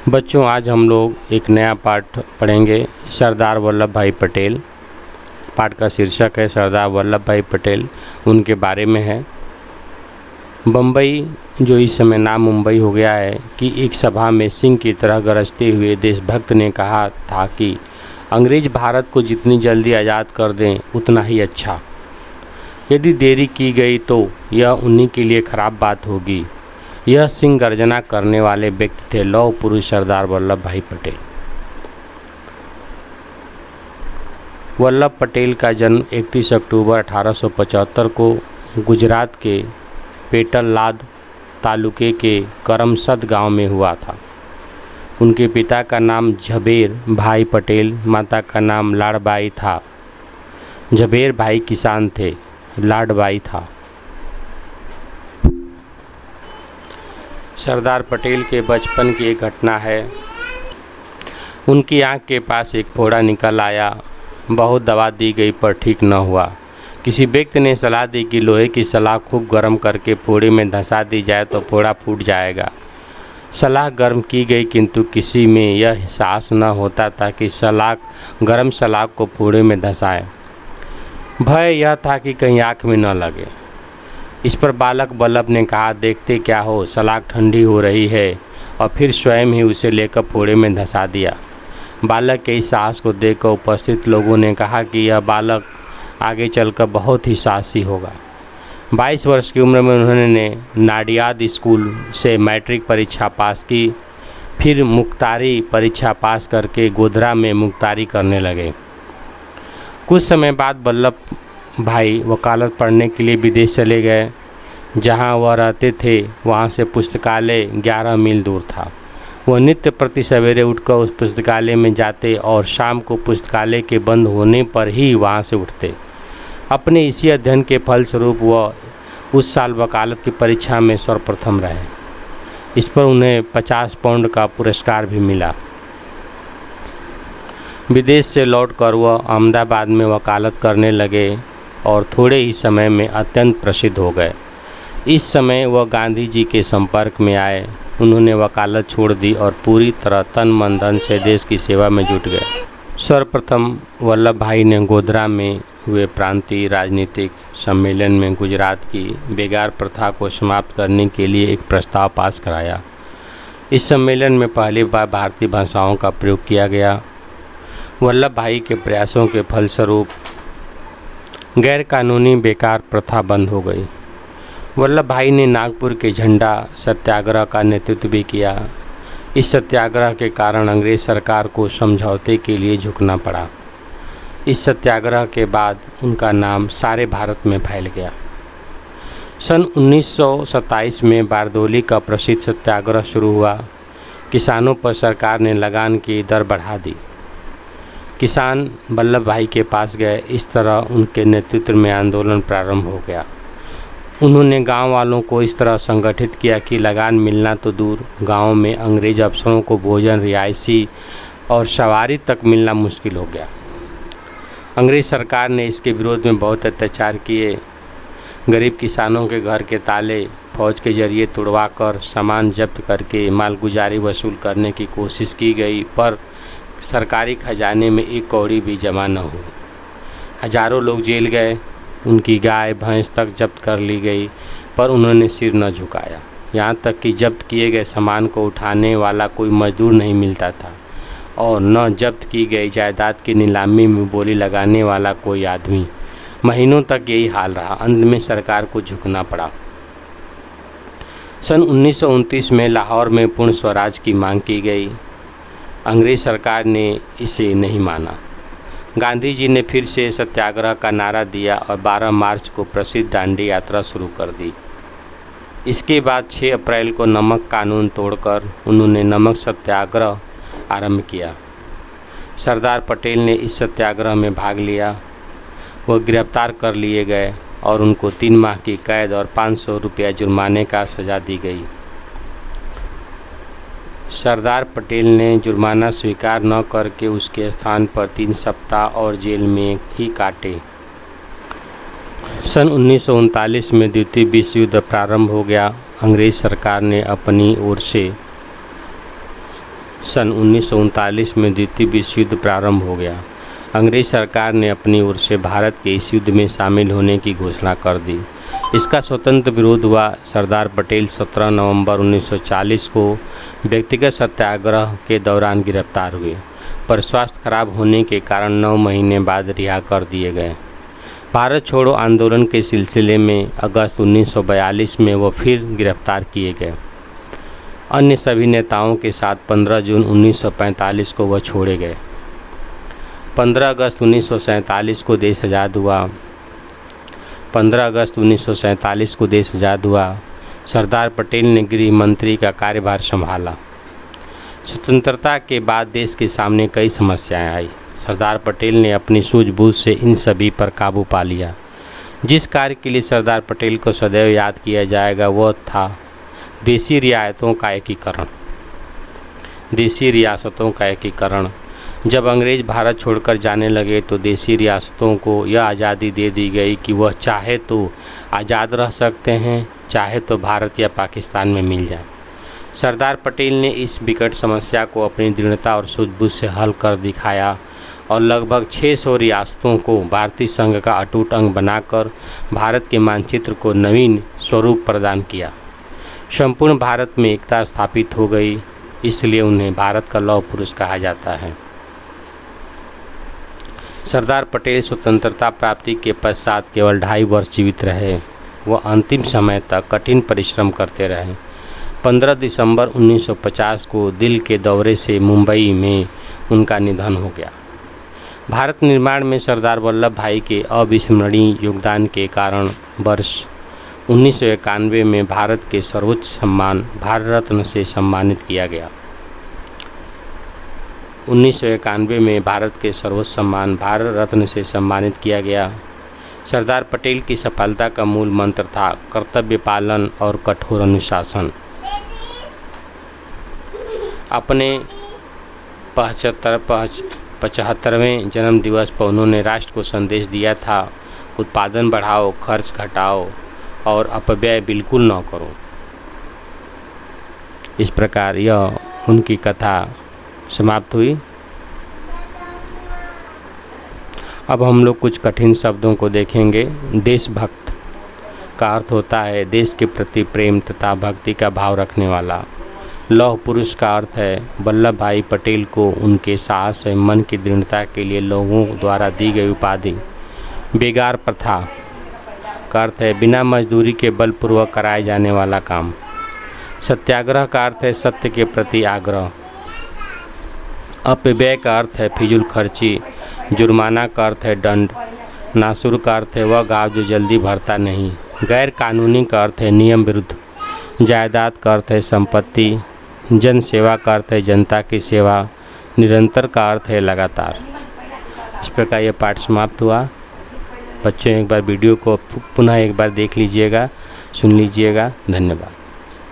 बच्चों, आज हम लोग एक नया पाठ पढ़ेंगे, सरदार वल्लभ भाई पटेल। पाठ का शीर्षक है सरदार वल्लभ भाई पटेल। उनके बारे में है। बम्बई, जो इस समय नाम मुंबई हो गया है, कि एक सभा में सिंह की तरह गरजते हुए देशभक्त ने कहा था कि अंग्रेज भारत को जितनी जल्दी आज़ाद कर दें उतना ही अच्छा। यदि देरी की गई तो यह उन्हीं के लिए खराब बात होगी। यह सिंह गर्जना करने वाले व्यक्ति थे लौह पुरुष सरदार वल्लभ भाई पटेल। वल्लभ पटेल का जन्म 31 अक्टूबर 1875 को गुजरात के पेटलाद तालुके के करमसद गांव में हुआ था। उनके पिता का नाम झबेर भाई पटेल, माता का नाम लाडबाई था। झबेर भाई किसान थे, लाडबाई था। सरदार पटेल के बचपन की एक घटना है। उनकी आंख के पास एक फोड़ा निकल आया। बहुत दवा दी गई पर ठीक न हुआ। किसी व्यक्ति ने सलाह दी कि लोहे की सलाख खूब गर्म करके फोड़े में धंसा दी जाए तो फोड़ा फूट जाएगा। सलाख गर्म की गई, किंतु किसी में यह एहसास न होता था कि गर्म सलाख को फोड़े में धंसाए। भय यह था कि कहीं आँख में न लगे। इस पर बालक वल्लभ ने कहा, देखते क्या हो, सलाख ठंडी हो रही है, और फिर स्वयं ही उसे लेकर फोड़े में धंसा दिया। बालक के इस साहस को देखकर उपस्थित लोगों ने कहा कि यह बालक आगे चलकर बहुत ही साहसी होगा। 22 वर्ष की उम्र में उन्होंने नाडियाद स्कूल से मैट्रिक परीक्षा पास की। फिर मुख्तारी परीक्षा पास करके गोधरा में मुख्तारी करने लगे। कुछ समय बाद वल्लभ भाई वकालत पढ़ने के लिए विदेश चले गए। जहां वह रहते थे वहां से पुस्तकालय 11 मील दूर था। वह नित्य प्रति सवेरे उठकर उस पुस्तकालय में जाते और शाम को पुस्तकालय के बंद होने पर ही वहां से उठते। अपने इसी अध्ययन के फलस्वरूप वह उस साल वकालत की परीक्षा में सर्वप्रथम रहे। इस पर उन्हें 50 पाउंड का पुरस्कार भी मिला। विदेश से लौटकर वह अहमदाबाद में वकालत करने लगे और थोड़े ही समय में अत्यंत प्रसिद्ध हो गए। इस समय वह गांधी जी के संपर्क में आए। उन्होंने वकालत छोड़ दी और पूरी तरह तन मन धन से देश की सेवा में जुट गए। सर्वप्रथम वल्लभ भाई ने गोधरा में हुए प्रांतीय राजनीतिक सम्मेलन में गुजरात की बेगार प्रथा को समाप्त करने के लिए एक प्रस्ताव पास कराया। इस सम्मेलन में पहली बार भारतीय भाषाओं का प्रयोग किया गया। वल्लभ भाई के प्रयासों के फलस्वरूप गैर कानूनी बेकार प्रथा बंद हो गई। वल्लभ भाई ने नागपुर के झंडा सत्याग्रह का नेतृत्व भी किया। इस सत्याग्रह के कारण अंग्रेज सरकार को समझौते के लिए झुकना पड़ा। इस सत्याग्रह के बाद उनका नाम सारे भारत में फैल गया। सन 1927 में बारदोली का प्रसिद्ध सत्याग्रह शुरू हुआ। किसानों पर सरकार ने लगान की दर बढ़ा दी। किसान वल्लभ भाई के पास गए। इस तरह उनके नेतृत्व में आंदोलन प्रारंभ हो गया। उन्होंने गांव वालों को इस तरह संगठित किया कि लगान मिलना तो दूर, गांव में अंग्रेज अफसरों को भोजन, रिहायशी और सवारी तक मिलना मुश्किल हो गया। अंग्रेज सरकार ने इसके विरोध में बहुत अत्याचार किए। गरीब किसानों के घर के ताले फौज के जरिए तोड़वाकर सामान जब्त करके मालगुजारी वसूल करने की कोशिश की गई, पर सरकारी खजाने में एक कौड़ी भी जमा न हुई। हजारों लोग जेल गए। उनकी गाय भैंस तक जब्त कर ली गई, पर उन्होंने सिर न झुकाया। यहाँ तक कि जब्त किए गए सामान को उठाने वाला कोई मजदूर नहीं मिलता था और न जब्त की गई जायदाद की नीलामी में बोली लगाने वाला कोई आदमी। महीनों तक यही हाल रहा। अंत में सरकार को झुकना पड़ा। सन 1929 में लाहौर में पूर्ण स्वराज की मांग की गई। अंग्रेज सरकार ने इसे नहीं माना। गांधी जी ने फिर से सत्याग्रह का नारा दिया और 12 मार्च को प्रसिद्ध दांडी यात्रा शुरू कर दी। इसके बाद 6 अप्रैल को नमक कानून तोड़कर उन्होंने नमक सत्याग्रह आरंभ किया। सरदार पटेल ने इस सत्याग्रह में भाग लिया। वह गिरफ्तार कर लिए गए और उनको 3 माह की कैद और 500 रुपया जुर्माने का सज़ा दी गई। सरदार पटेल ने जुर्माना स्वीकार न करके उसके स्थान पर 3 सप्ताह और जेल में ही काटे। सन 1939 में द्वितीय विश्व युद्ध प्रारंभ हो गया। अंग्रेज सरकार ने अपनी ओर से सन 1939 में द्वितीय विश्व युद्ध प्रारंभ हो गया। अंग्रेज सरकार ने अपनी ओर से भारत के इस युद्ध में शामिल होने की घोषणा कर दी। इसका स्वतंत्र विरोध हुआ। सरदार पटेल 17 नवंबर 1940 को व्यक्तिगत सत्याग्रह के दौरान गिरफ्तार हुए, पर स्वास्थ्य खराब होने के कारण 9 महीने बाद रिहा कर दिए गए। भारत छोड़ो आंदोलन के सिलसिले में अगस्त 1942 में वो फिर गिरफ्तार किए गए। अन्य सभी नेताओं के साथ 15 जून 1945 को वह छोड़े गए। 15 अगस्त 1947 को देश आज़ाद हुआ। 15 अगस्त 1947 को देश आज़ाद हुआ। सरदार पटेल ने गृह मंत्री का कार्यभार संभाला। स्वतंत्रता के बाद देश के सामने कई समस्याएं आई। सरदार पटेल ने अपनी सूझबूझ से इन सभी पर काबू पा लिया। जिस कार्य के लिए सरदार पटेल को सदैव याद किया जाएगा वह था देसी रियासतों का एकीकरण। देसी रियासतों का एकीकरण। जब अंग्रेज भारत छोड़कर जाने लगे तो देसी रियासतों को यह आज़ादी दे दी गई कि वह चाहे तो आज़ाद रह सकते हैं, चाहे तो भारत या पाकिस्तान में मिल जाए। सरदार पटेल ने इस विकट समस्या को अपनी दृढ़ता और सूझबूझ से हल कर दिखाया और लगभग 600 रियासतों को भारतीय संघ का अटूट अंग बनाकर भारत के मानचित्र को नवीन स्वरूप प्रदान किया। संपूर्ण भारत में एकता स्थापित हो गई, इसलिए उन्हें भारत का लौह पुरुष कहा जाता है। सरदार पटेल स्वतंत्रता प्राप्ति के पश्चात केवल 2.5 वर्ष जीवित रहे। वह अंतिम समय तक कठिन परिश्रम करते रहे। 15 दिसंबर 1950 को दिल के दौरे से मुंबई में उनका निधन हो गया। भारत निर्माण में सरदार वल्लभ भाई के अविस्मरणीय योगदान के कारण वर्ष 1991 में भारत के सर्वोच्च सम्मान भारत रत्न से सम्मानित किया गया। 1991 में भारत के सर्वोच्च सम्मान भारत रत्न से सम्मानित किया गया। सरदार पटेल की सफलता का मूल मंत्र था कर्तव्य पालन और कठोर अनुशासन। अपने 75वें जन्म दिवस पर उन्होंने राष्ट्र को संदेश दिया था, उत्पादन बढ़ाओ, खर्च घटाओ और अपव्यय बिल्कुल न करो। इस प्रकार यह उनकी कथा समाप्त हुई। अब हम लोग कुछ कठिन शब्दों को देखेंगे। देशभक्त का अर्थ होता है देश के प्रति प्रेम तथा भक्ति का भाव रखने वाला। लौह पुरुष का अर्थ है वल्लभ भाई पटेल को उनके साहस एवं मन की दृढ़ता के लिए लोगों द्वारा दी गई उपाधि। बेगार प्रथा का अर्थ है बिना मजदूरी के बलपूर्वक कराए जाने वाला काम। सत्याग्रह का अर्थ है सत्य के प्रति आग्रह। अपव्यय का अर्थ है फिजूल खर्ची। जुर्माना का अर्थ है दंड। नासुर का अर्थ है वह गाँव जो जल्दी भरता नहीं। गैर कानूनी का अर्थ है नियम विरुद्ध। जायदाद का अर्थ है संपत्ति। जन सेवा का अर्थ है जनता की सेवा। निरंतर का अर्थ है लगातार। इस प्रकार यह पाठ समाप्त हुआ। बच्चों एक बार वीडियो को पुनः एक बार देख लीजिएगा, सुन लीजिएगा। धन्यवाद।